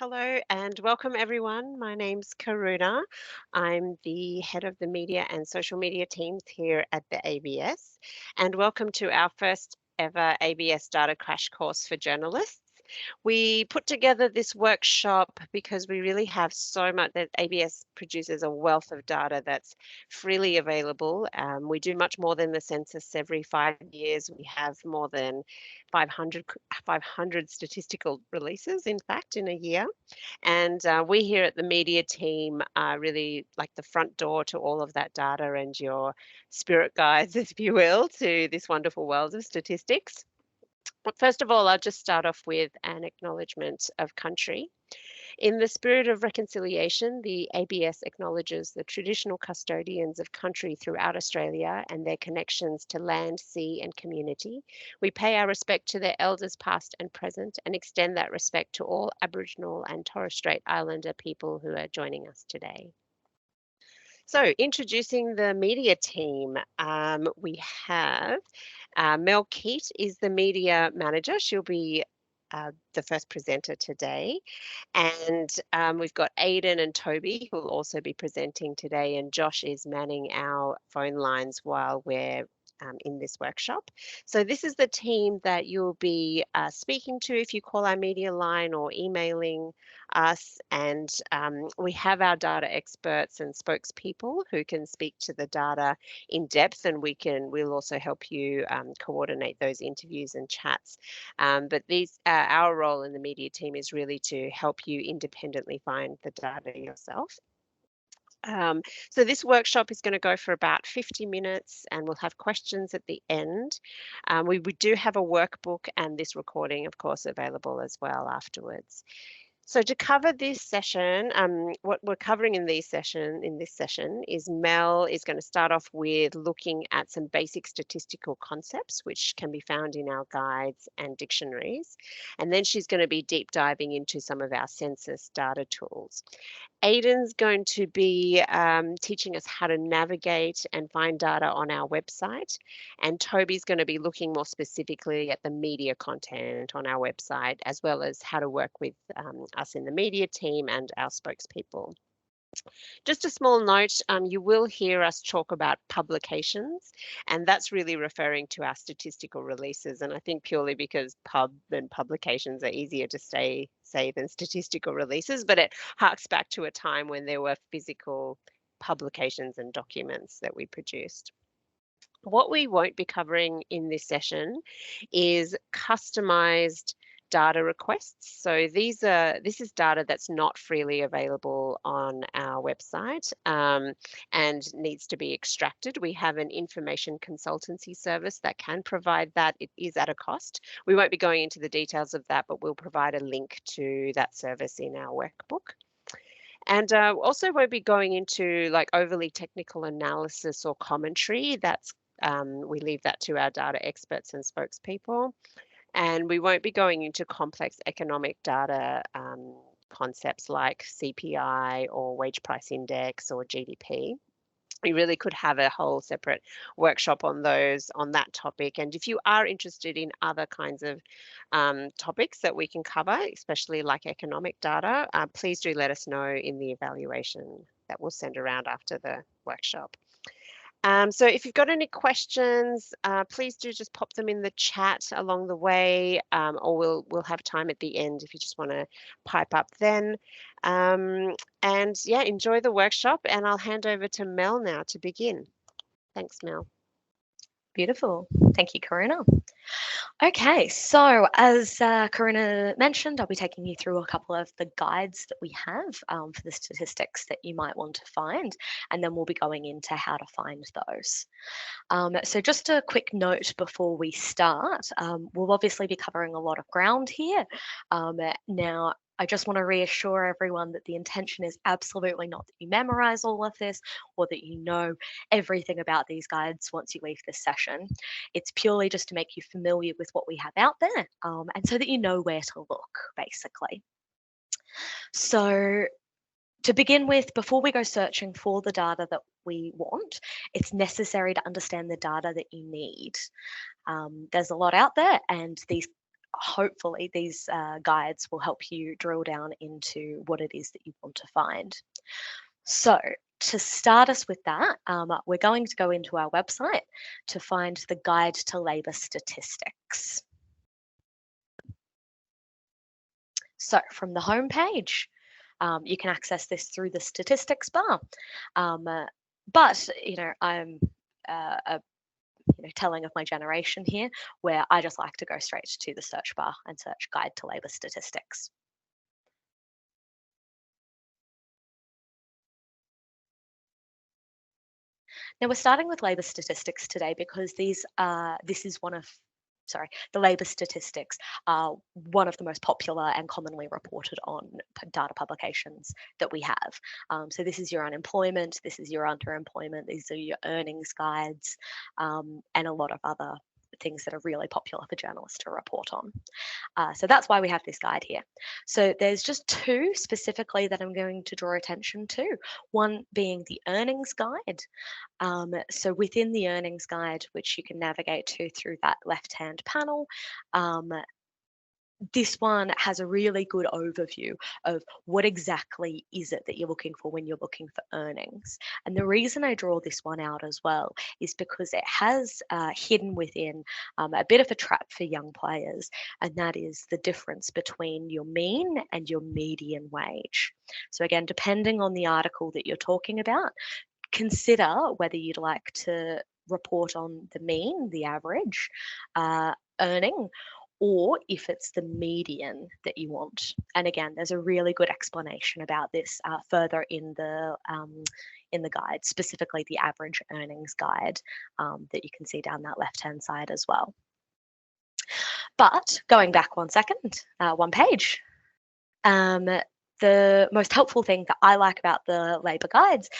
Hello and welcome everyone. My name's Karuna. I'm the head of the media and social media teams here at the ABS. And welcome to our first ever ABS data crash course for journalists. We put together this workshop because we really have so much that ABS produces a wealth of data that's freely available. We do much more than the census every 5 years. We have more than 500 statistical releases, in fact, in a year. And we here at the media team are really like the front door to all of that data and your spirit guides, if you will, to this wonderful world of statistics. But first of all, I'll just start off with an acknowledgement of country. In the spirit of reconciliation, the ABS acknowledges the traditional custodians of country throughout Australia and their connections to land, sea, and community. We pay our respect to their elders, past and present, and extend that respect to all Aboriginal and Torres Strait Islander people who are joining us today. So, introducing the media team, we have Mel Keat is the media manager. She'll be the first presenter today. And we've got Aidan and Toby who will also be presenting today, and Josh is manning our phone lines while we're in this workshop. So this is the team that you'll be speaking to if you call our media line or emailing us. And we have our data experts and spokespeople who can speak to the data in depth, and we'll also help you coordinate those interviews and chats. But our role in the media team is really to help you independently find the data yourself. So this workshop is going to go for about 50 minutes and we'll have questions at the end. We do have a workbook and this recording, of course, available as well afterwards. So to cover this session, what we're covering in this session is Mel is going to start off with looking at some basic statistical concepts, which can be found in our guides and dictionaries. And then she's going to be deep diving into some of our census data tools. Aidan's going to be teaching us how to navigate and find data on our website. And Toby's going to be looking more specifically at the media content on our website, as well as how to work with us in the media team and our spokespeople. Just a small note, you will hear us talk about publications, and that's really referring to our statistical releases. And I think purely because pub and publications are easier to say than statistical releases, but it harks back to a time when there were physical publications and documents that we produced. What we won't be covering in this session is customized data requests. So this is data that's not freely available on our website and needs to be extracted. We have an information consultancy service that can provide that. It is at a cost. We won't be going into the details of that, but we'll provide a link to that service in our workbook. And also won't be going into like overly technical analysis or commentary. We leave that to our data experts and spokespeople. And we won't be going into complex economic data concepts like CPI or wage price index or GDP. We really could have a whole separate workshop on that topic. And if you are interested in other kinds of topics that we can cover, especially like economic data, please do let us know in the evaluation that we'll send around after the workshop. So if you've got any questions, please do just pop them in the chat along the way, or we'll have time at the end if you just want to pipe up then. And yeah, enjoy the workshop, and I'll hand over to Mel now to begin. Thanks, Mel. Beautiful. Thank you, Karuna. Okay, so as Karuna mentioned, I'll be taking you through a couple of the guides that we have for the statistics that you might want to find, and then we'll be going into how to find those. So just a quick note before we start, we'll obviously be covering a lot of ground here. Now, I just want to reassure everyone that the intention is absolutely not that you memorize all of this or that you know everything about these guides once you leave this session. It's purely just to make you familiar with what we have out there and so that you know where to look, basically. So to begin with, before we go searching for the data that we want, it's necessary to understand the data that you need. There's a lot out there, and these hopefully these guides will help you drill down into what it is that you want to find. So to start us with that, we're going to go into our website to find the Guide to Labour Statistics. So from the home page, you can access this through the statistics bar. But I'm telling of my generation here, where I just like to go straight to the search bar and search Guide to Labour Statistics. Now we're starting with labour statistics today because this is the labour statistics are one of the most popular and commonly reported on data publications that we have. So this is your unemployment, this is your underemployment, these are your earnings guides, and a lot of other things that are really popular for journalists to report on. So that's why we have this guide here. So there's just two specifically that I'm going to draw attention to, one being the earnings guide. So within the earnings guide, which you can navigate to through that left-hand panel, this one has a really good overview of what exactly is it that you're looking for when you're looking for earnings. And the reason I draw this one out as well is because it has hidden within a bit of a trap for young players, and that is the difference between your mean and your median wage. So again, depending on the article that you're talking about, consider whether you'd like to report on the mean, the average earning, or if it's the median that you want. And again, there's a really good explanation about this further in the guide, specifically the average earnings guide that you can see down that left-hand side as well. But going back one page, the most helpful thing that I like about the labour guides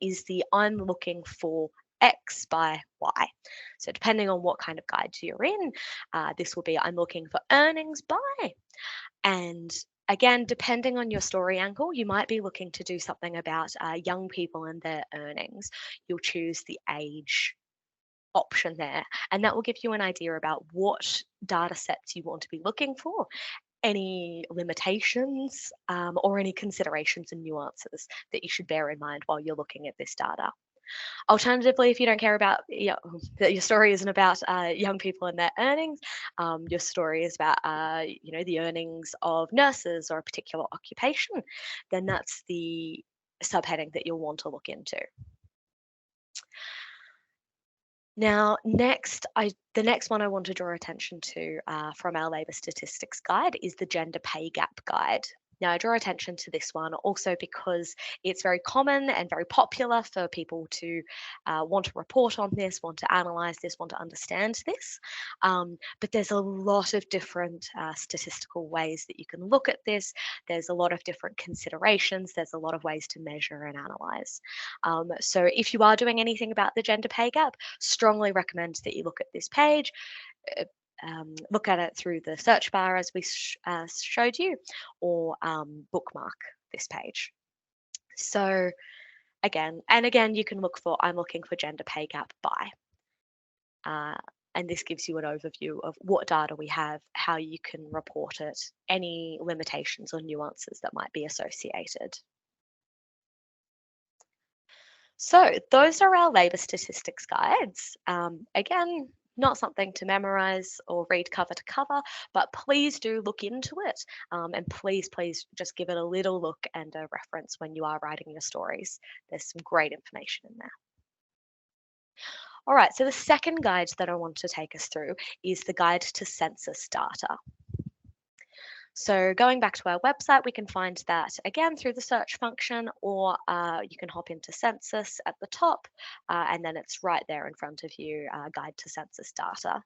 is the I'm looking for X by Y. So depending on what kind of guide you're in, this will be I'm looking for earnings by. And again, depending on your story angle, you might be looking to do something about young people and their earnings. You'll choose the age option there, and that will give you an idea about what data sets you want to be looking for, any limitations or any considerations and nuances that you should bear in mind while you're looking at this data. Alternatively, if you don't care about that your story isn't about young people and their earnings, your story is about the earnings of nurses or a particular occupation, then that's the subheading that you'll want to look into. Now, the next one I want to draw attention to from our labour statistics guide is the gender pay gap guide. Now, I draw attention to this one also because it's very common and very popular for people to want to report on this, want to analyse this, want to understand this. But there's a lot of different statistical ways that you can look at this. There's a lot of different considerations. There's a lot of ways to measure and analyse. So if you are doing anything about the gender pay gap, strongly recommend that you look at this page. Look at it through the search bar as we showed you, or bookmark this page. So again, you can look for I'm looking for gender pay gap by. And this gives you an overview of what data we have, how you can report it, any limitations or nuances that might be associated. So those are our labour statistics guides. Again, not something to memorize or read cover to cover, but please do look into it. And please just give it a little look and a reference when you are writing your stories. There's some great information in there. All right, so the second guide that I want to take us through is the guide to census data. So going back to our website, we can find that again through the search function, or you can hop into Census at the top, and then it's right there in front of you, Guide to Census Data.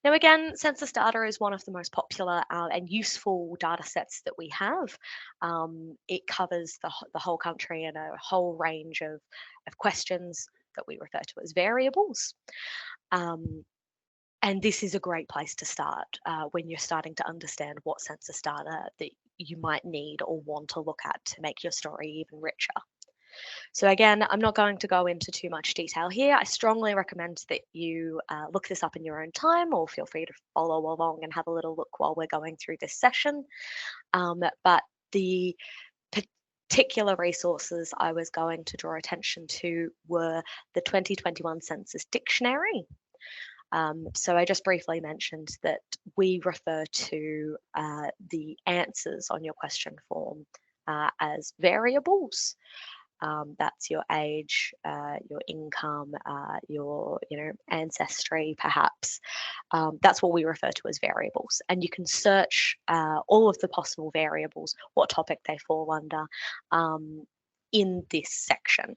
Now again, census data is one of the most popular and useful data sets that we have. It covers the whole country and a whole range of questions that we refer to as variables. And this is a great place to start when you're starting to understand what census data that you might need or want to look at to make your story even richer. So again, I'm not going to go into too much detail here. I strongly recommend that you look this up in your own time, or feel free to follow along and have a little look while we're going through this session. But the particular resources I was going to draw attention to were the 2021 Census Dictionary. So I just briefly mentioned that we refer to the answers on your question form as variables. That's your age, your income, your ancestry, perhaps. That's what we refer to as variables. And you can search all of the possible variables, what topic they fall under, in this section.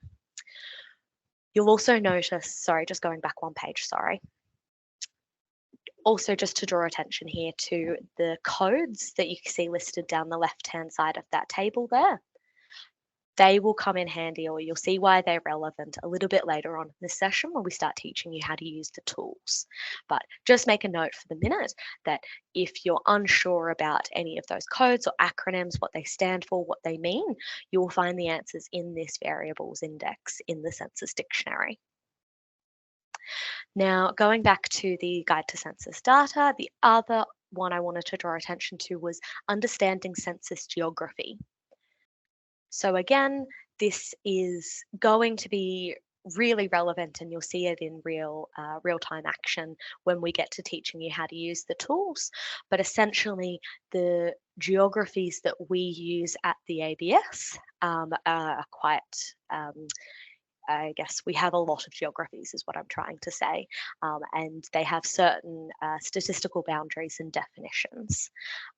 You'll also notice, sorry, just going back one page, sorry. Also, just to draw attention here to the codes that you can see listed down the left-hand side of that table there. They will come in handy, or you'll see why they're relevant a little bit later on in this session when we start teaching you how to use the tools. But just make a note for the minute that if you're unsure about any of those codes or acronyms, what they stand for, what they mean, you will find the answers in this variables index in the Census Dictionary. Now, going back to the Guide to Census Data, the other one I wanted to draw attention to was understanding census geography. So again, this is going to be really relevant, and you'll see it in real-time action when we get to teaching you how to use the tools. But essentially, the geographies that we use at the ABS are quite I guess we have a lot of geographies, is what I'm trying to say, and they have certain statistical boundaries and definitions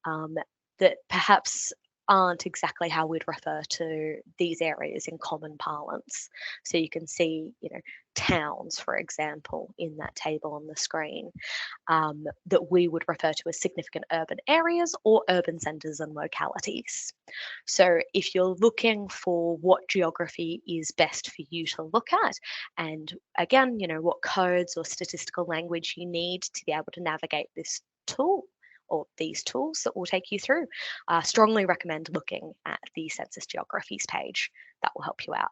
that perhaps aren't exactly how we'd refer to these areas in common parlance. So you can see, towns, for example, in that table on the screen, that we would refer to as significant urban areas or urban centres and localities. So if you're looking for what geography is best for you to look at, and again, what codes or statistical language you need to be able to navigate this tool, or these tools that we'll take you through, strongly recommend looking at the Census Geographies page. That will help you out.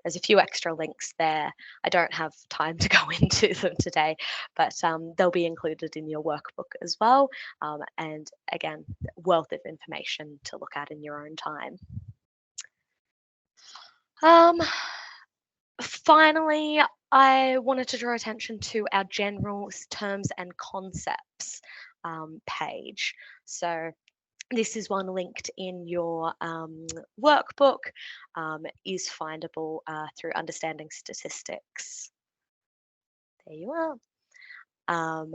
There's a few extra links there. I don't have time to go into them today, but they'll be included in your workbook as well. And again, wealth of information to look at in your own time. Finally, I wanted to draw attention to our general terms and concepts page. So this is one linked in your workbook, is findable through Understanding Statistics. There you are.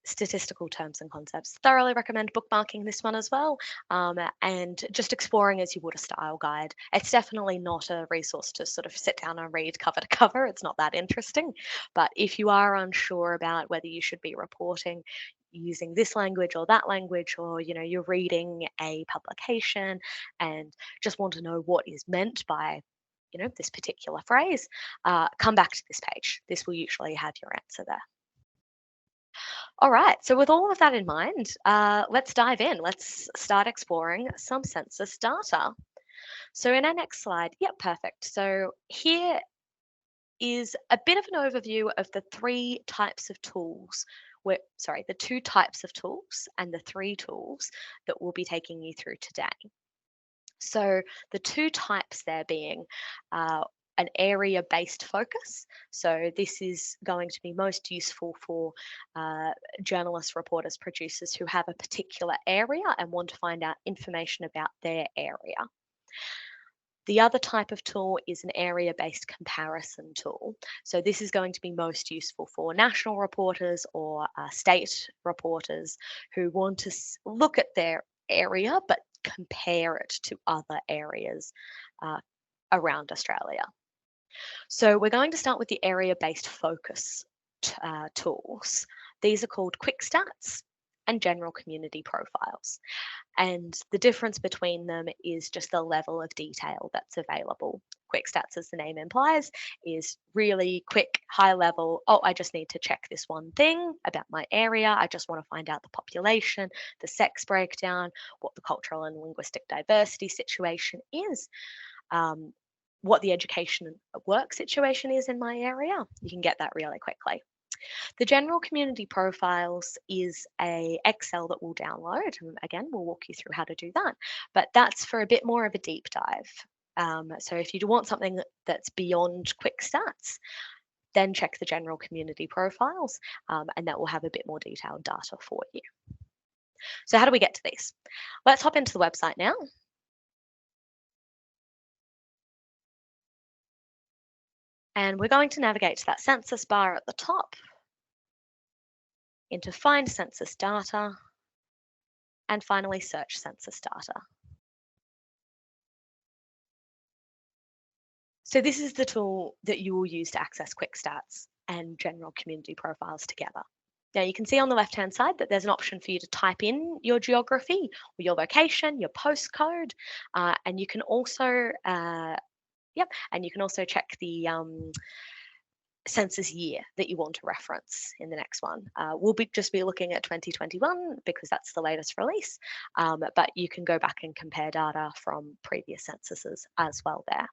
Statistical terms and concepts. Thoroughly recommend bookmarking this one as well, and just exploring as you would a style guide. It's definitely not a resource to sort of sit down and read cover to cover. It's not that interesting. But if you are unsure about whether you should be reporting using this language or that language, or you're reading a publication and just want to know what is meant by this particular phrase, come back to this page. This will usually have your answer there. All right, so with all of that in mind, let's dive in. Let's start exploring some census data. So in our next slide, yep, perfect. So here is a bit of an overview of the three types of tools, the two types of tools and the three tools that we'll be taking you through today. So the two types there being an area-based focus. So this is going to be most useful for journalists, reporters, producers who have a particular area and want to find out information about their area. The other type of tool is an area-based comparison tool. So this is going to be most useful for national reporters or state reporters who want to look at their area but compare it to other areas around Australia. So we're going to start with the area-based focus tools. These are called Quick Stats and General Community Profiles. And the difference between them is just the level of detail that's available. Quick Stats, as the name implies, is really quick, high level. Oh, I just need to check this one thing about my area. I just want to find out the population, the sex breakdown, what the cultural and linguistic diversity situation is. what the education and work situation is in my area, you can get that really quickly. The general community profiles is a Excel that we'll download. And again, we'll walk you through how to do that. But that's for a bit more of a deep dive. So if you do want something that's beyond quick stats, then check the general community profiles, and that will have a bit more detailed data for you. So how do we get to these? Let's hop into the website now. And we're going to navigate to that census bar at the top, into Find Census Data, and finally Search Census Data. So this is the tool that you will use to access quick stats and general community profiles together. Now you can see on the left-hand side that there's an option for you to type in your geography or your location, your postcode, and you can also, check the census year that you want to reference in the next one. We'll just be looking at 2021 because that's the latest release, but you can go back and compare data from previous censuses as well there.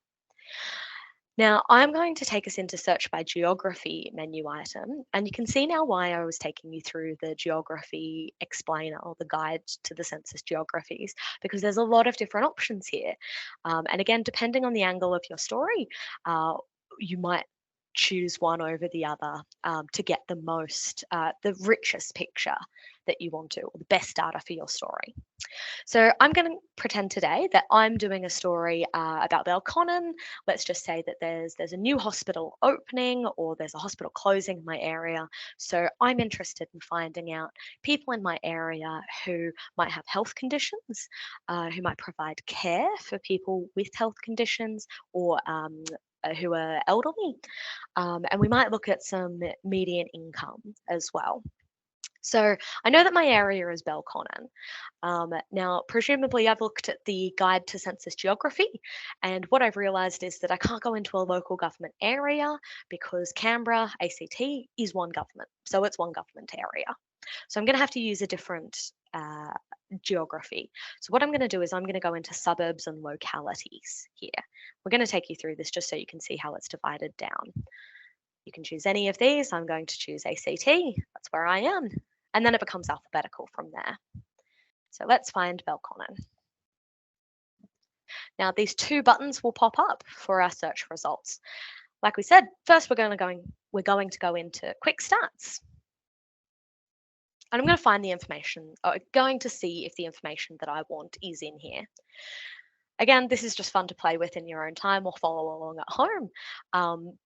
Now, I'm going to take us into search by geography menu item, and you can see now why I was taking you through the geography explainer or the guide to the census geographies, because there's a lot of different options here. And again, depending on the angle of your story, you might choose one over the other to get the richest picture that you want to, or the best data for your story. So I'm going to pretend today that I'm doing a story about Belconnen. Let's just say that there's a new hospital opening or there's a hospital closing in my area. So I'm interested in finding out people in my area who might have health conditions, who might provide care for people with health conditions or who are elderly. And we might look at some median income as well. So I know that my area is Belconnen. Now, presumably I've looked at the guide to census geography, and what I've realised is that I can't go into a local government area because Canberra, ACT, is one government. So it's one government area. So I'm going to have to use a different geography. So what I'm going to do is I'm going to go into suburbs and localities here. We're going to take you through this just so you can see how it's divided down. You can choose any of these. I'm going to choose ACT. That's where I am. And then it becomes alphabetical from there. So let's find Belconnen. Now these two buttons will pop up for our search results. Like we said, first we're going to go into quick stats. And I'm going to find the information, going to see if the information that I want is in here. Again, this is just fun to play with in your own time or follow along at home.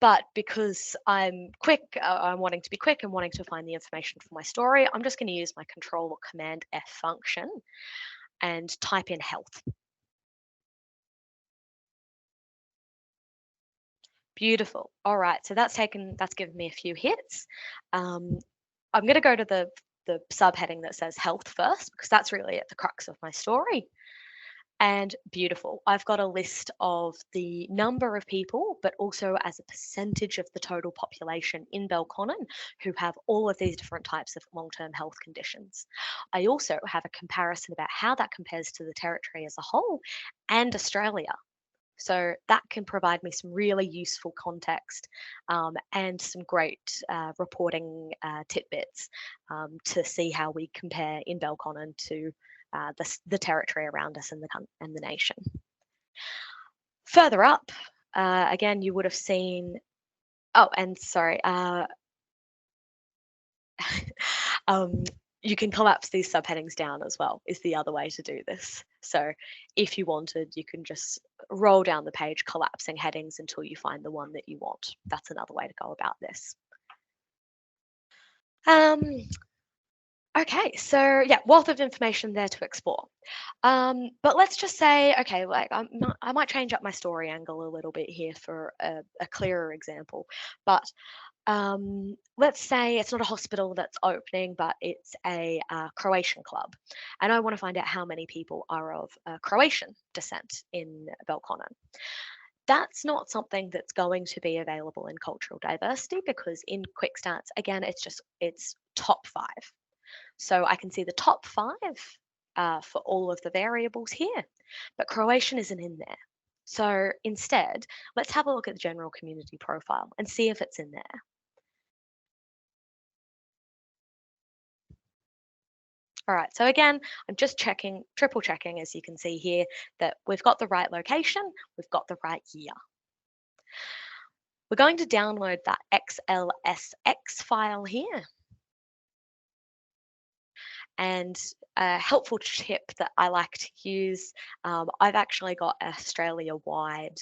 But because I'm wanting to be quick and wanting to find the information for my story, I'm just going to use my Control or Command F function and type in health. Beautiful. All right, so that's given me a few hits. I'm going to go to the subheading that says health first, because that's really at the crux of my story. And beautiful. I've got a list of the number of people, but also as a percentage of the total population in Belconnen who have all of these different types of long-term health conditions. I also have a comparison about how that compares to the territory as a whole and Australia. So that can provide me some really useful context and some great reporting tidbits to see how we compare in Belconnen to the territory around us and the nation. Further up, again, you would have seen. Oh, and sorry. You can collapse these subheadings down as well, is the other way to do this. So if you wanted, you can just roll down the page, collapsing headings until you find the one that you want. That's another way to go about this. Okay, so yeah, wealth of information there to explore. But let's just say, okay, like I might change up my story angle a little bit here for a clearer example. But let's say it's not a hospital that's opening, but it's a Croatian club. And I want to find out how many people are of Croatian descent in Belconnen. That's not something that's going to be available in cultural diversity, because in quick stats, again, it's top 5. So I can see the top 5 for all of the variables here, but Croatian isn't in there. So instead, let's have a look at the general community profile and see if it's in there. All right, so again, I'm just checking, triple checking, as you can see here, that we've got the right location, we've got the right year. We're going to download that XLSX file here. And a helpful tip that I like to use, I've actually got Australia-wide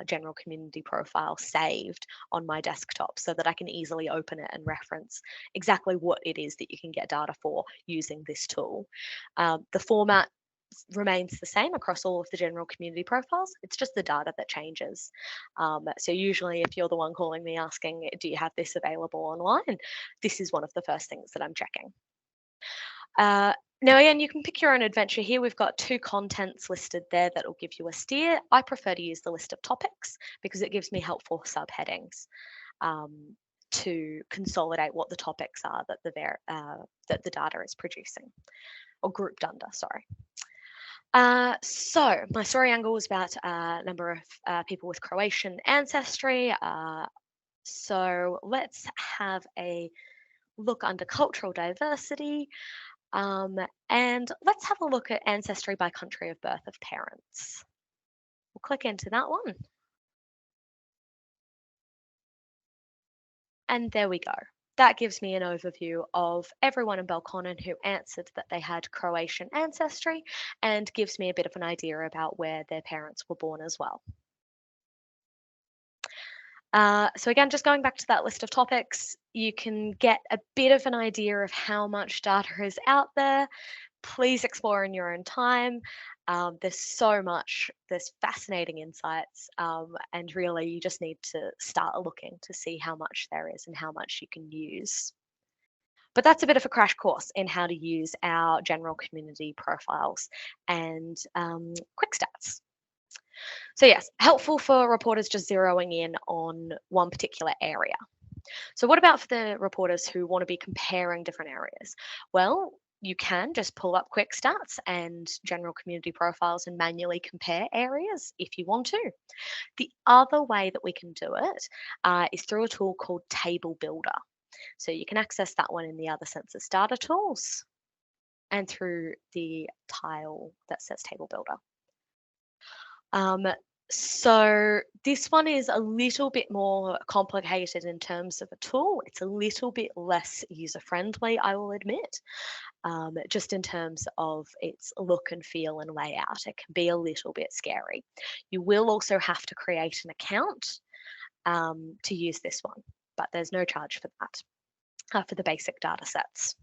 general community profile saved on my desktop so that I can easily open it and reference exactly what it is that you can get data for using this tool. The format remains the same across all of the general community profiles. It's just the data that changes. So usually if you're the one calling me asking, do you have this available online? This is one of the first things that I'm checking. Now, again, you can pick your own adventure here. We've got 2 contents listed there that will give you a steer. I prefer to use the list of topics because it gives me helpful subheadings to consolidate what the topics are that the data is producing, or grouped under, sorry. So my story angle was about a number of people with Croatian ancestry. So let's have a look under cultural diversity. And let's have a look at ancestry by country of birth of parents. We'll click into that one. And there we go. That gives me an overview of everyone in Belconnen who answered that they had Croatian ancestry and gives me a bit of an idea about where their parents were born as well. So again, just going back to that list of topics, you can get a bit of an idea of how much data is out there. Please explore in your own time. There's so much, there's fascinating insights, and really you just need to start looking to see how much there is and how much you can use. But that's a bit of a crash course in how to use our general community profiles and quick stats. So yes, helpful for reporters just zeroing in on one particular area. So what about for the reporters who want to be comparing different areas? Well, you can just pull up quick stats and general community profiles and manually compare areas if you want to. The other way that we can do it is through a tool called TableBuilder. So you can access that one in the other census data tools and through the tile that says TableBuilder. So this one is a little bit more complicated in terms of a tool. It's a little bit less user-friendly, I will admit, just in terms of its look and feel and layout. It can be a little bit scary. You will also have to create an account to use this one, but there's no charge for that, for the basic data sets.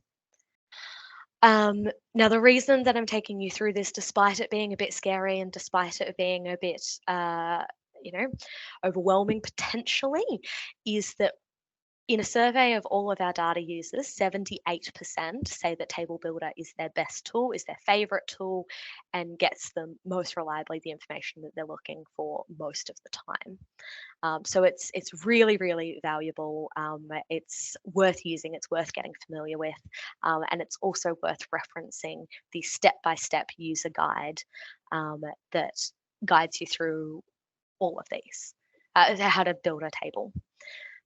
Now, the reason that I'm taking you through this, despite it being a bit scary and despite it being a bit, overwhelming potentially, is that in a survey of all of our data users, 78% say that TableBuilder is their best tool, is their favorite tool, and gets them most reliably the information that they're looking for most of the time. So it's really, really valuable. It's worth using, it's worth getting familiar with, and it's also worth referencing the step-by-step user guide that guides you through all of these, how to build a table.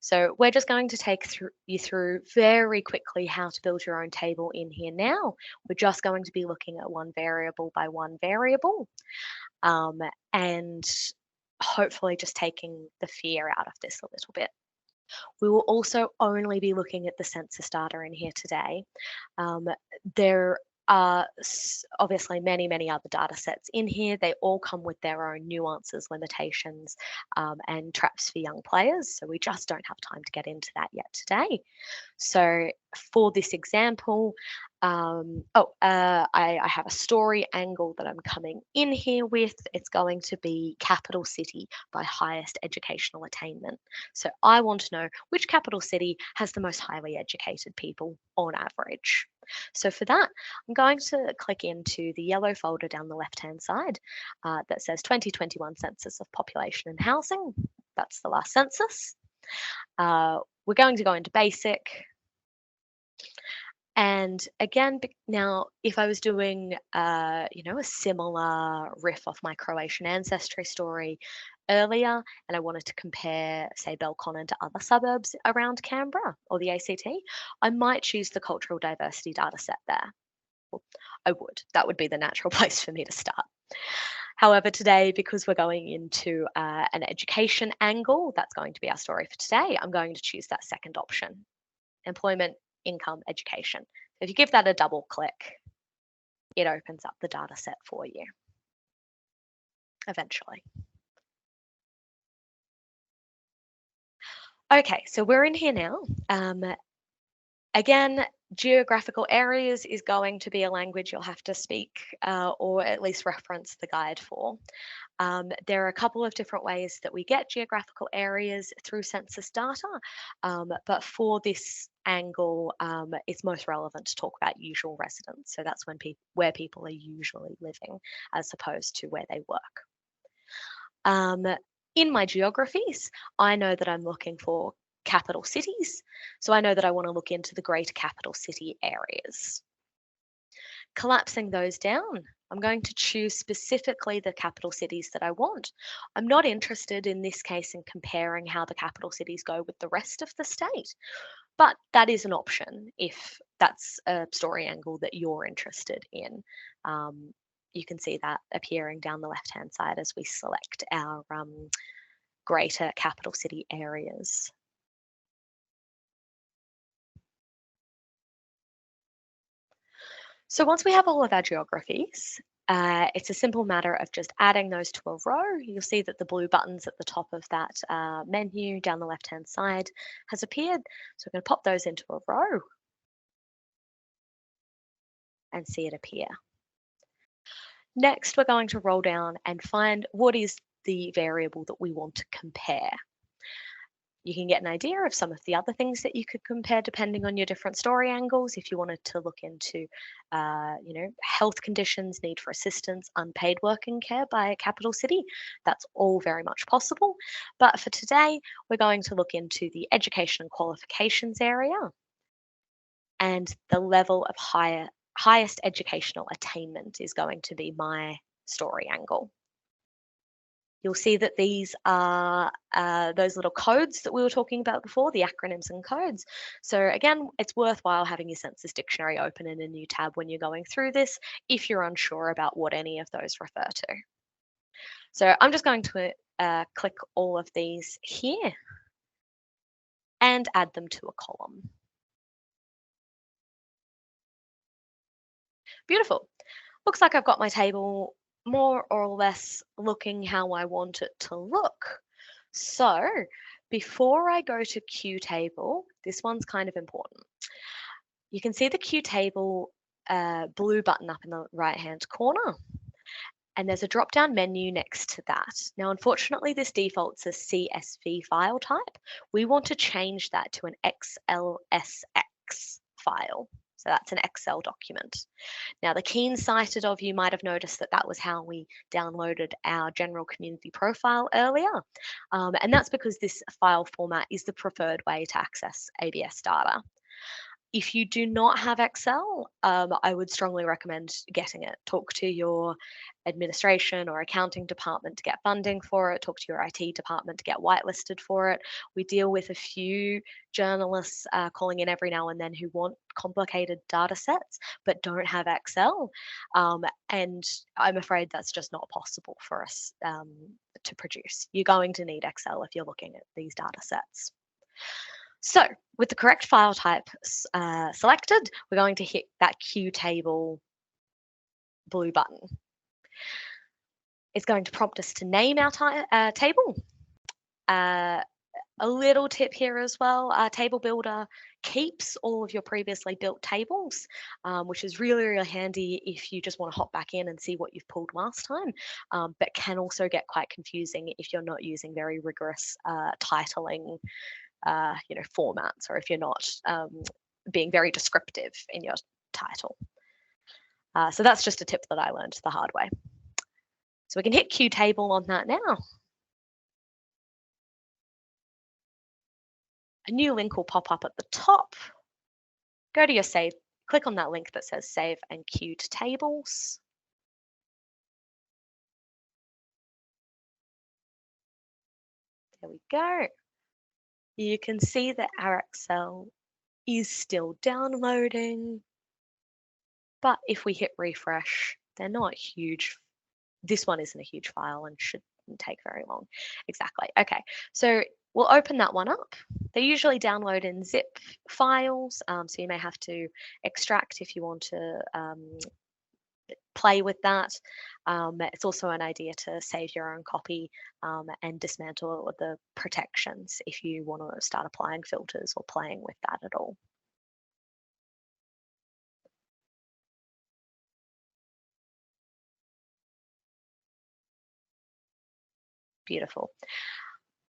So we're just going to take you through very quickly how to build your own table in here now. We're just going to be looking at one variable by one variable, and hopefully just taking the fear out of this a little bit. We will also only be looking at the census data in here today. There are obviously many, many other data sets in here. They all come with their own nuances, limitations, and traps for young players. So we just don't have time to get into that yet today. So for this example, I have a story angle that I'm coming in here with. It's going to be capital city by highest educational attainment. So I want to know which capital city has the most highly educated people on average. So for that, I'm going to click into the yellow folder down the left-hand side that says 2021 Census of Population and Housing. That's the last census. We're going to go into basic. And again, now if I was doing, a similar riff off my Croatian ancestry story earlier, and I wanted to compare, say, Belconnen to other suburbs around Canberra or the ACT, I might choose the cultural diversity data set there. Well, I would. That would be the natural place for me to start. However, today, because we're going into an education angle, that's going to be our story for today, I'm going to choose that second option: employment, income, education. So if you give that a double click, it opens up the data set for you eventually. Okay, so we're in here now. Again, geographical areas is going to be a language you'll have to speak or at least reference the guide for. There are a couple of different ways that we get geographical areas through census data, but for this angle, it's most relevant to talk about usual residence. So that's where people are usually living as opposed to where they work. In my geographies, I know that I'm looking for capital cities. So I know that I want to look into the greater capital city areas. Collapsing those down, I'm going to choose specifically the capital cities that I want. I'm not interested in this case in comparing how the capital cities go with the rest of the state, but that is an option if that's a story angle that you're interested in. You can see that appearing down the left-hand side as we select our greater capital city areas. So once we have all of our geographies, it's a simple matter of just adding those to a row. You'll see that the blue buttons at the top of that menu down the left-hand side has appeared. So we're going to pop those into a row and see it appear. Next, we're going to roll down and find what is the variable that we want to compare. You can get an idea of some of the other things that you could compare depending on your different story angles. If you wanted to look into, health conditions, need for assistance, unpaid working care by a capital city, that's all very much possible. But for today, we're going to look into the education and qualifications area and the level of highest educational attainment is going to be my story angle. You'll see that these are those little codes that we were talking about before, the acronyms and codes. So again, it's worthwhile having your census dictionary open in a new tab when you're going through this if you're unsure about what any of those refer to. So I'm just going to click all of these here and add them to a column. Beautiful. Looks like I've got my table more or less looking how I want it to look. So before I go to Q table, this one's kind of important. You can see the Q table blue button up in the right hand corner. And there's a drop down menu next to that. Now, unfortunately, this defaults as CSV file type. We want to change that to an XLSX file. So that's an Excel document. Now, the keen-sighted of you might have noticed that that was how we downloaded our general community profile earlier. And that's because this file format is the preferred way to access ABS data. If you do not have Excel, I would strongly recommend getting it. Talk to your administration or accounting department to get funding for it. Talk to your IT department to get whitelisted for it. We deal with a few journalists calling in every now and then who want complicated data sets but don't have Excel. And I'm afraid that's just not possible for us to produce. You're going to need Excel if you're looking at these data sets. So with the correct file type selected, we're going to hit that Q table blue button. It's going to prompt us to name our table. A little tip here as well, TableBuilder keeps all of your previously built tables, which is really, really handy if you just want to hop back in and see what you've pulled last time, but can also get quite confusing if you're not using very rigorous titling formats, or if you're not being very descriptive in your title. So that's just a tip that I learned the hard way. So we can hit Q table on that now. A new link will pop up at the top. Go to your click on that link that says Save and Queue to Tables. There we go. You can see that our Excel is still downloading, but if we hit refresh, they're not huge. This one isn't a huge file and shouldn't take very long. Exactly. Okay, so we'll open that one up. They usually download in zip files, so you may have to extract if you want to play with that. It's also an idea to save your own copy and dismantle all of the protections if you want to start applying filters or playing with that at all. Beautiful.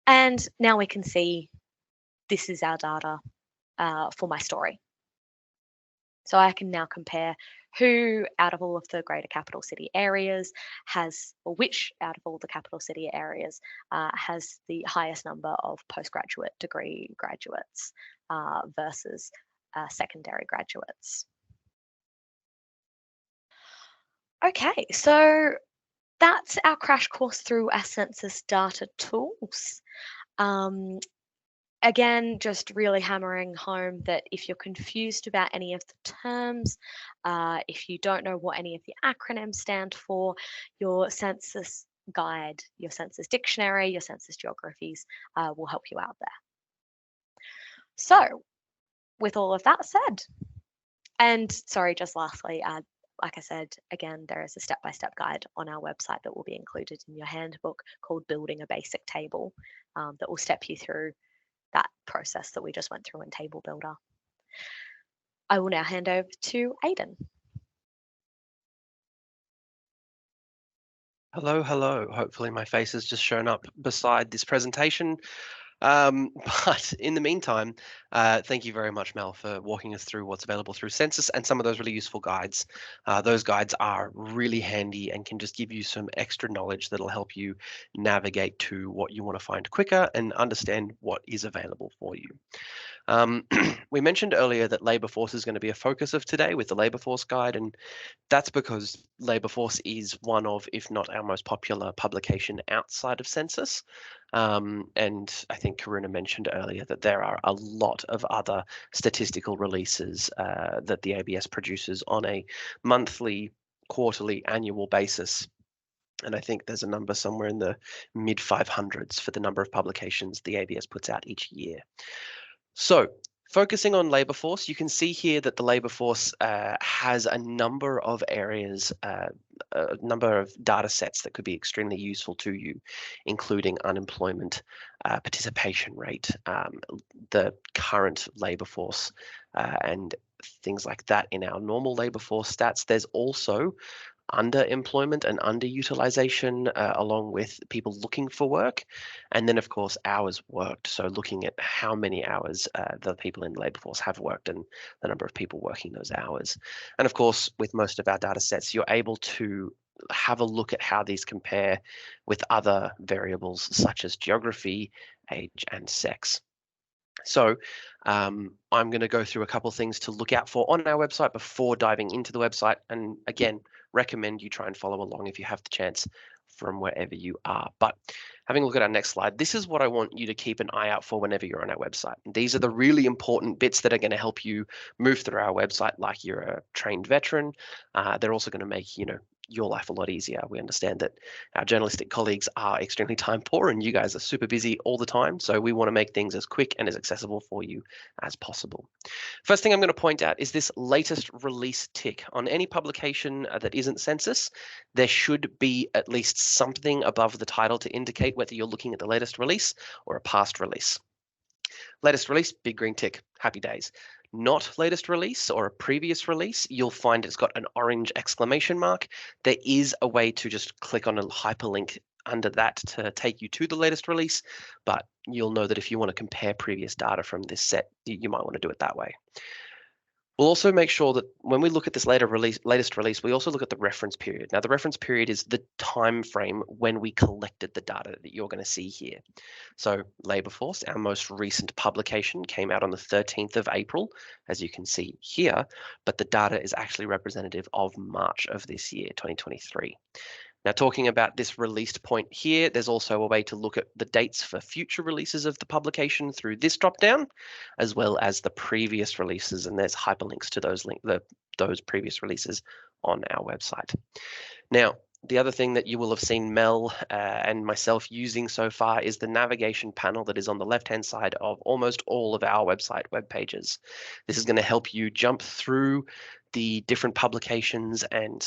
And now we can see this is our data for my story. So I can now compare who out of all of the greater capital city areas has, or which out of all the capital city areas has the highest number of postgraduate degree graduates versus secondary graduates. Okay, so that's our crash course through our census data tools. Again, just really hammering home that if you're confused about any of the terms, if you don't know what any of the acronyms stand for, your census guide, your census dictionary, your census geographies will help you out there. So, with all of that said, and sorry, just lastly, like I said, again, there is a step-by-step guide on our website that will be included in your handbook called Building a Basic Table that will step you through that process that we just went through in TableBuilder. I will now hand over to Aidan. Hello, hello. Hopefully my face has just shown up beside this presentation. But in the meantime, thank you very much, Mel, for walking us through what's available through Census and some of those really useful guides. Those guides are really handy and can just give you some extra knowledge that'll help you navigate to what you want to find quicker and understand what is available for you. We mentioned earlier that labour force is going to be a focus of today with the labour force guide, and that's because labour force is one of, if not our most popular publication outside of Census. And I think Karuna mentioned earlier that there are a lot of other statistical releases that the ABS produces on a monthly, quarterly, annual basis. And I think there's a number somewhere in the mid 500s for the number of publications the ABS puts out each year. So focusing on labour force, you can see here that the labour force has a number of areas, a number of data sets that could be extremely useful to you, including unemployment, participation rate, the current labour force, and things like that in our normal labour force stats. There's also underemployment and underutilization along with people looking for work, and then of course hours worked, so looking at how many hours the people in the labor force have worked and the number of people working those hours. And of course, with most of our data sets, you're able to have a look at how these compare with other variables such as geography, age, and sex. So I'm going to go through a couple of things to look out for on our website before diving into the website. And again, recommend you try and follow along if you have the chance from wherever you are. But having a look at our next slide, this is what I want you to keep an eye out for whenever you're on our website. And these are the really important bits that are going to help you move through our website like you're a trained veteran. They're also going to make, your life a lot easier. We understand that our journalistic colleagues are extremely time poor and you guys are super busy all the time. So we want to make things as quick and as accessible for you as possible. First thing I'm going to point out is this latest release tick. On any publication that isn't Census, there should be at least something above the title to indicate whether you're looking at the latest release or a past release. Latest release, big green tick, happy days. Not latest release or a previous release, you'll find it's got an orange exclamation mark. There is a way to just click on a hyperlink under that to take you to the latest release, but you'll know that if you want to compare previous data from this set, you might want to do it that way. We'll also make sure that when we look at this latest release, we also look at the reference period. Now, the reference period is the time frame when we collected the data that you're going to see here. So Labour Force, our most recent publication, came out on the 13th of April, as you can see here, but the data is actually representative of March of this year, 2023. Now, talking about this released point here, there's also a way to look at the dates for future releases of the publication through this dropdown, as well as the previous releases, and there's hyperlinks to those previous releases on our website. Now, the other thing that you will have seen Mel and myself using so far is the navigation panel that is on the left-hand side of almost all of our website web pages. This is going to help you jump through the different publications and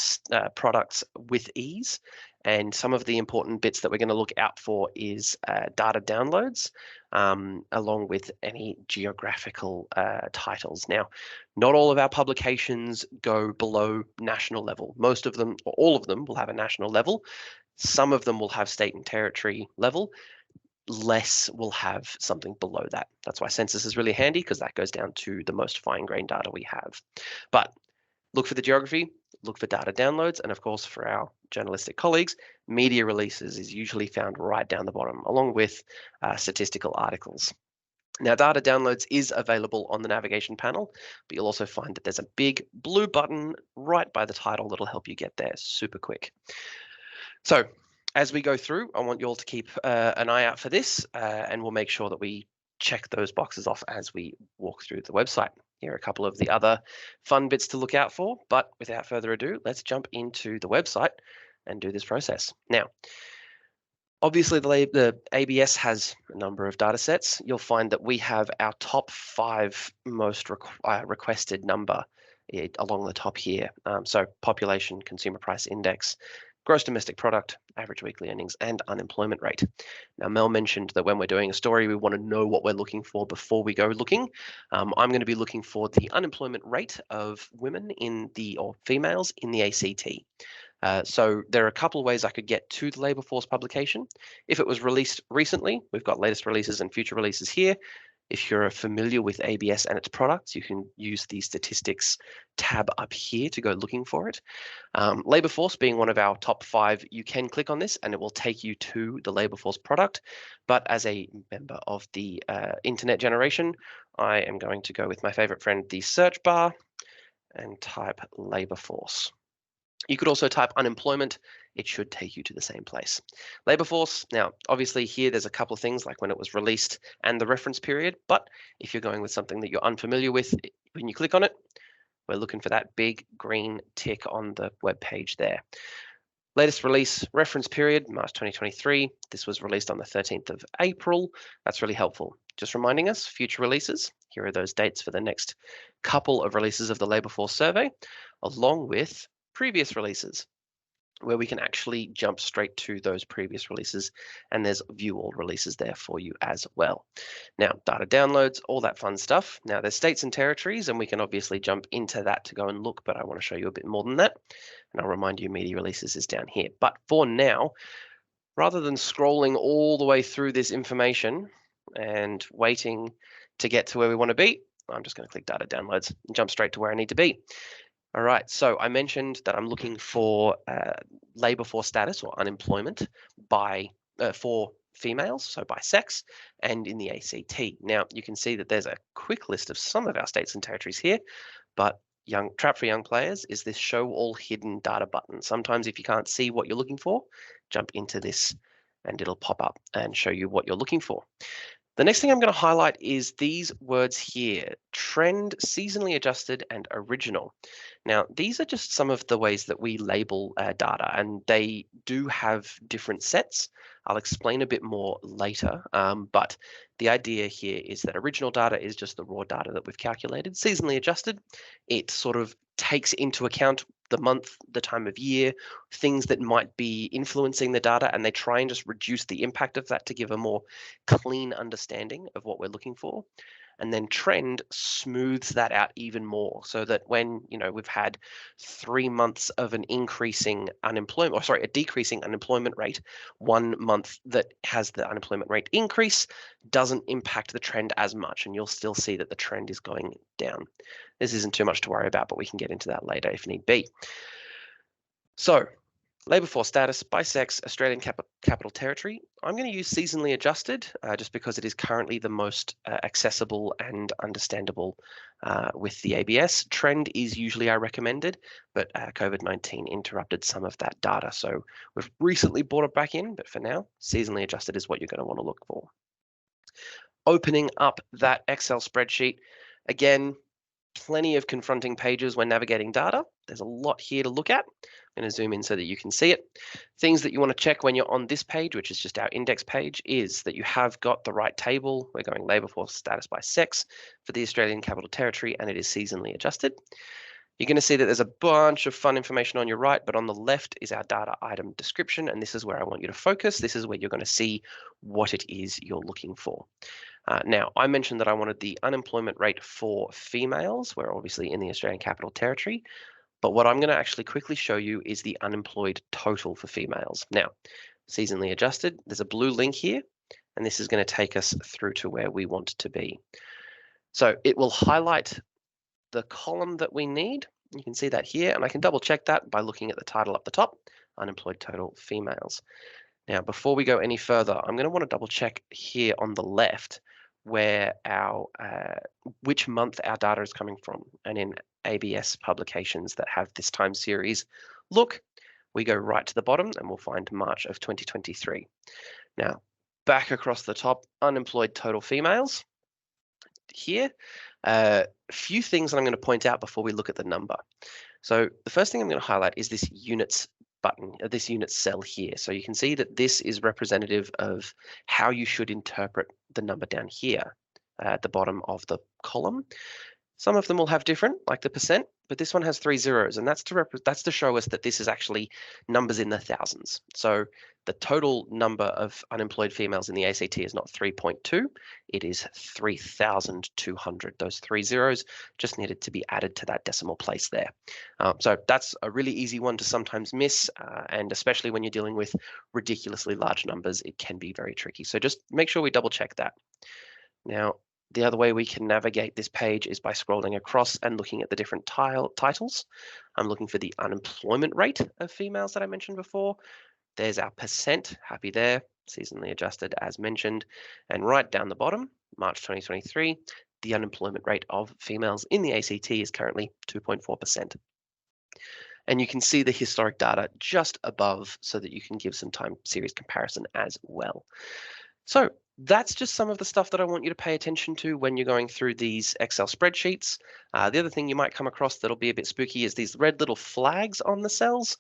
products with ease. And some of the important bits that we're going to look out for is data downloads, along with any geographical titles. Now, not all of our publications go below national level. Most of them, or all of them, will have a national level. Some of them will have state and territory level. Less will have something below that. That's why Census is really handy, because that goes down to the most fine-grained data we have. But look for the geography, look for data downloads, and of course, for our journalistic colleagues, media releases is usually found right down the bottom, along with statistical articles. Now, data downloads is available on the navigation panel, but you'll also find that there's a big blue button right by the title that'll help you get there super quick. So as we go through, I want you all to keep an eye out for this, and we'll make sure that we check those boxes off as we walk through the website. Here are a couple of the other fun bits to look out for, but without further ado, let's jump into the website and do this process. Now, obviously, the ABS has a number of data sets. You'll find that we have our top 5 most requested number along the top here. So population, consumer price index, gross domestic product, average weekly earnings, and unemployment rate. Now, Mel mentioned that when we're doing a story, we want to know what we're looking for before we go looking. I'm going to be looking for the unemployment rate of women or females in the ACT. So there are a couple of ways I could get to the Labour Force publication. If it was released recently, we've got latest releases and future releases here. If you're familiar with ABS and its products, you can use the statistics tab up here to go looking for it. Labour Force being one of our top 5, you can click on this and it will take you to the Labour Force product. But as a member of the internet generation, I am going to go with my favorite friend, the search bar, and type Labour Force. You could also type unemployment. It should take you to the same place. Labour Force, now obviously here there's a couple of things like when it was released and the reference period, but if you're going with something that you're unfamiliar with, when you click on it, we're looking for that big green tick on the web page there. Latest release, reference period, March 2023. This was released on the 13th of April. That's really helpful. Just reminding us, future releases, here are those dates for the next couple of releases of the Labour Force survey, along with previous releases, where we can actually jump straight to those previous releases, and there's view all releases there for you as well. Now, data downloads, all that fun stuff. Now, there's states and territories, and we can obviously jump into that to go and look, but I want to show you a bit more than that. And I'll remind you, media releases is down here. But for now, rather than scrolling all the way through this information and waiting to get to where we want to be, I'm just going to click data downloads and jump straight to where I need to be. All right, so I mentioned that I'm looking for Labour Force status or unemployment for females, so by sex, and in the ACT. Now, you can see that there's a quick list of some of our states and territories here, but trap for young players is this show all hidden data button. Sometimes if you can't see what you're looking for, jump into this and it'll pop up and show you what you're looking for. The next thing I'm going to highlight is these words here: trend, seasonally adjusted, and original. Now, these are just some of the ways that we label data, and they do have different sets. I'll explain a bit more later, but the idea here is that original data is just the raw data that we've calculated. Seasonally adjusted, it sort of takes into account the month, the time of year, things that might be influencing the data, and they try and just reduce the impact of that to give a more clean understanding of what we're looking for. and then trend smooths that out even more, so that when we've had 3 months of an increasing unemployment, or sorry, a decreasing unemployment rate, 1 month that has the unemployment rate increase doesn't impact the trend as much, and you'll still see that the trend is going down. This isn't too much to worry about, but we can get into that later if need be. So labour force status by sex, Australian Capital Territory. I'm going to use seasonally adjusted just because it is currently the most accessible and understandable with the ABS. Trend is usually our recommended, but COVID-19 interrupted some of that data. So we've recently brought it back in, but for now, seasonally adjusted is what you're going to want to look for. Opening up that Excel spreadsheet, again, plenty of confronting pages when navigating data. There's a lot here to look at. I'm going to zoom in so that you can see it. Things that you want to check when you're on this page, which is just our index page, is that you have got the right table. We're going labour force status by sex for the Australian Capital Territory, and it is seasonally adjusted. You're going to see that there's a bunch of fun information on your right, but on the left is our data item description, and this is where I want you to focus. This is where you're going to see what it is you're looking for. Now, I mentioned that I wanted the unemployment rate for females. We're obviously in the Australian Capital Territory, but what I'm going to actually quickly show you is the unemployed total for females. Now, seasonally adjusted, there's a blue link here, and this is going to take us through to where we want to be. So it will highlight the column that we need. You can see that here, and I can double check that by looking at the title up the top, unemployed total females. Now, before we go any further, I'm going to want to double check here on the left where our which month our data is coming from. And in ABS publications that have this time series look, we go right to the bottom and we'll find March of 2023. Now, back across the top, unemployed total females. Here, a few things that I'm going to point out before we look at the number. So the first thing I'm going to highlight is this units button, this unit cell here. So you can see that this is representative of how you should interpret the number down here at the bottom of the column. Some of them will have different, like the percent, but this one has 3 zeros, and that's to show us that this is actually numbers in the thousands. So the total number of unemployed females in the ACT is not 3.2, it is 3,200. Those 3 zeros just needed to be added to that decimal place there. So that's a really easy one to sometimes miss, and especially when you're dealing with ridiculously large numbers, it can be very tricky. So just make sure we double check that. Now, the other way we can navigate this page is by scrolling across and looking at the different titles. I'm looking for the unemployment rate of females that I mentioned before. There's our percent, happy there, seasonally adjusted as mentioned. And right down the bottom, March 2023, the unemployment rate of females in the ACT is currently 2.4%. And you can see the historic data just above so that you can give some time series comparison as well. So that's just some of the stuff that I want you to pay attention to when you're going through these Excel spreadsheets. The other thing you might come across that'll be a bit spooky is these red little flags on the cells.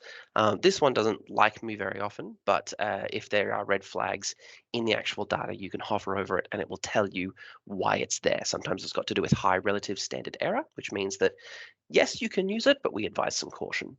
This one doesn't like me very often, but if there are red flags in the actual data, you can hover over it and it will tell you why it's there. Sometimes it's got to do with high relative standard error, which means that yes, you can use it, but we advise some caution.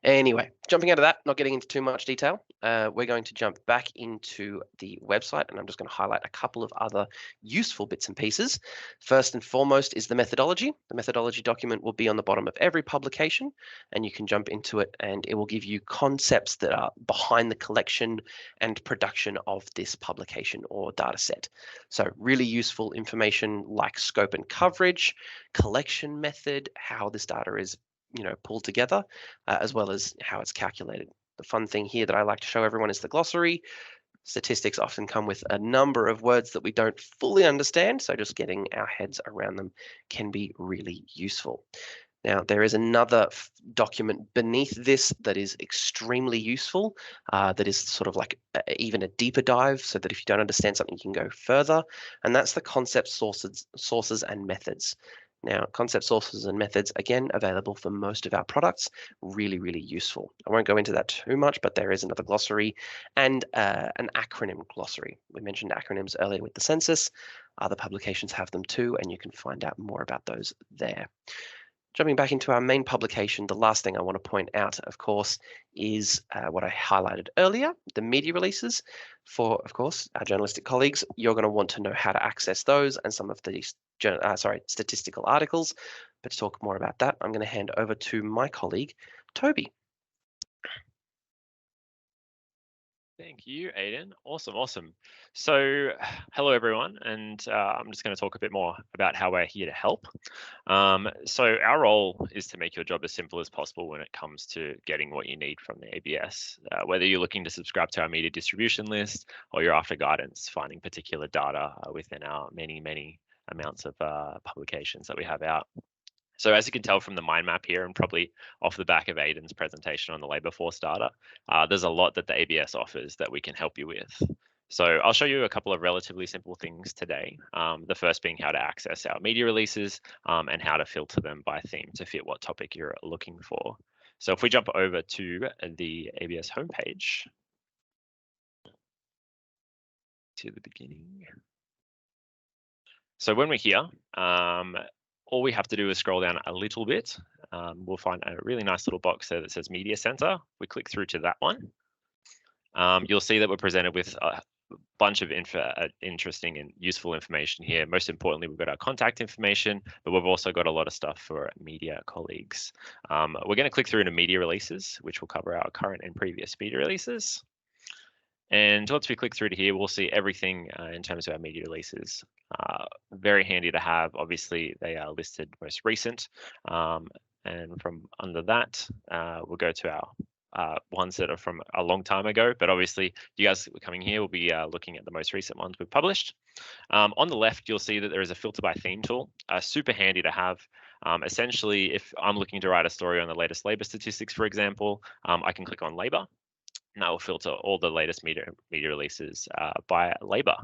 Anyway, jumping out of that, not getting into too much detail, we're going to jump back into the website, and I'm just going to highlight a couple of other useful bits and pieces. First and foremost is the methodology. The methodology document will be on the bottom of every publication, and you can jump into it, and it will give you concepts that are behind the collection and production of this publication or data set. So really useful information like scope and coverage, collection method, how this data is pulled together, as well as how it's calculated. The fun thing here that I like to show everyone is the glossary. Statistics often come with a number of words that we don't fully understand, so just getting our heads around them can be really useful. Now, there is another document beneath this that is extremely useful, that is sort of like even a deeper dive, so that if you don't understand something, you can go further, and that's the concept sources and methods. Now, concept sources and methods, again, available for most of our products, really, really useful. I won't go into that too much, but there is another glossary and an acronym glossary. We mentioned acronyms earlier with the Census. Other publications have them too, and you can find out more about those there. Jumping back into our main publication, the last thing I want to point out, of course, is what I highlighted earlier, the media releases. For, of course, our journalistic colleagues, you're going to want to know how to access those and some of these statistical articles. But to talk more about that, I'm going to hand over to my colleague, Toby. Thank you, Aidan. Awesome. So, hello everyone, and I'm just going to talk a bit more about how we're here to help. So our role is to make your job as simple as possible when it comes to getting what you need from the ABS. Whether you're looking to subscribe to our media distribution list or you're after guidance finding particular data within our many amounts of publications that we have out. So as you can tell from the mind map here and probably off the back of Aidan's presentation on the labour force data, there's a lot that the ABS offers that we can help you with. So I'll show you a couple of relatively simple things today. The first being how to access our media releases and how to filter them by theme to fit what topic you're looking for. So if we jump over to the ABS homepage, to the beginning. So when we're here, all we have to do is scroll down a little bit. We'll find a really nice little box there that says Media Center. We click through to that one. You'll see that we're presented with a bunch of interesting and useful information here. Most importantly, we've got our contact information, but we've also got a lot of stuff for media colleagues. We're going to click through to media releases, which will cover our current and previous media releases. And once we click through to here, we'll see everything in terms of our media releases. Very handy to have. Obviously, they are listed most recent. And from under that, we'll go to our ones that are from a long time ago. But obviously, you guys coming here will be looking at the most recent ones we've published. On the left, you'll see that there is a filter by theme tool. Super handy to have. Essentially, if I'm looking to write a story on the latest labour statistics, for example, I can click on labour. And that will filter all the latest media releases by labour.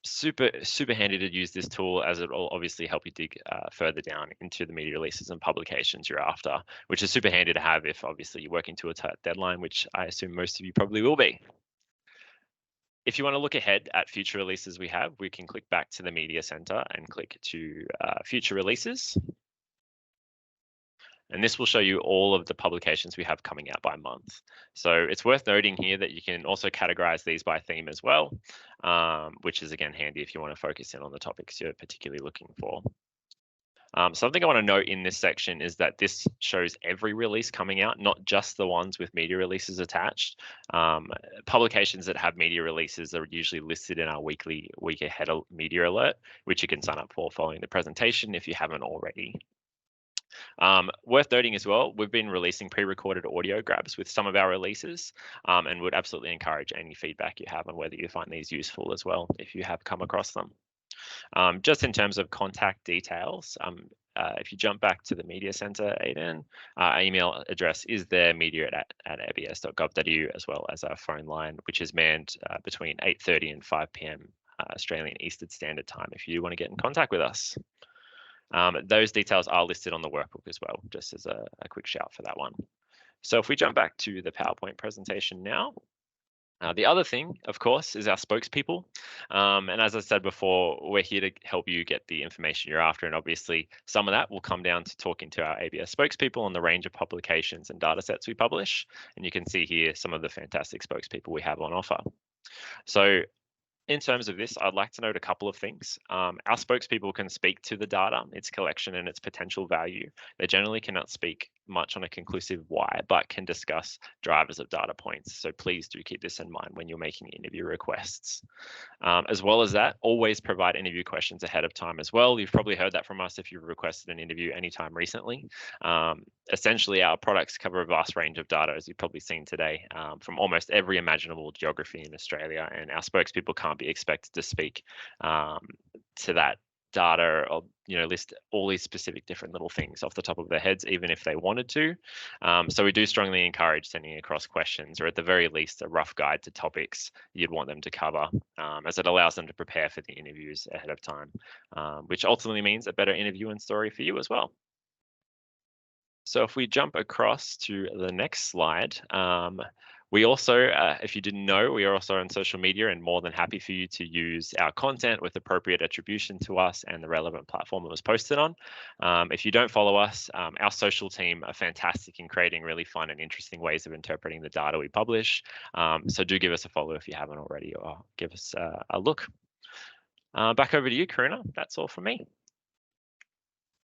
Super handy to use this tool, as it will obviously help you dig further down into the media releases and publications you're after, which is super handy to have if obviously you're working to a tight deadline, which I assume most of you probably will be. If you want to look ahead at future releases we have, we can click back to the media center and click to future releases. And this will show you all of the publications we have coming out by month. So it's worth noting here that you can also categorize these by theme as well, which is again handy if you want to focus in on the topics you're particularly looking for. Something I want to note in this section is that this shows every release coming out, not just the ones with media releases attached. Publications that have media releases are usually listed in our week ahead media alert, which you can sign up for following the presentation if you haven't already. Worth noting as well, we've been releasing pre-recorded audio grabs with some of our releases and would absolutely encourage any feedback you have on whether you find these useful as well if you have come across them. Just in terms of contact details, if you jump back to the media center, Aidan, our email address is there, media@abs.gov.au, as well as our phone line, which is manned between 8:30 and 5 p.m. Australian Eastern Standard Time if you want to get in contact with us. Those details are listed on the workbook as well, just as a quick shout for that one. So if we jump back to the PowerPoint presentation now, the other thing, of course, is our spokespeople. And as I said before, we're here to help you get the information you're after. And obviously, some of that will come down to talking to our ABS spokespeople on the range of publications and data sets we publish. And you can see here some of the fantastic spokespeople we have on offer. So in terms of this, I'd like to note a couple of things. Our spokespeople can speak to the data, its collection and its potential value. They generally cannot speak much on a conclusive why, but can discuss drivers of data points. So please do keep this in mind when you're making interview requests. As well as that, always provide interview questions ahead of time as well. You've probably heard that from us if you've requested an interview anytime recently. Essentially, our products cover a vast range of data, as you've probably seen today, from almost every imaginable geography in Australia, and our spokespeople can't be expected to speak to that data or list all these specific different little things off the top of their heads, even if they wanted to. So we do strongly encourage sending across questions, or at the very least a rough guide to topics you'd want them to cover, as it allows them to prepare for the interviews ahead of time, which ultimately means a better interview and story for you as well. So if we jump across to the next slide, We also, if you didn't know, we are also on social media and more than happy for you to use our content with appropriate attribution to us and the relevant platform it was posted on. If you don't follow us, our social team are fantastic in creating really fun and interesting ways of interpreting the data we publish. So do give us a follow if you haven't already, or give us a look. Back over to you, Karina. That's all from me.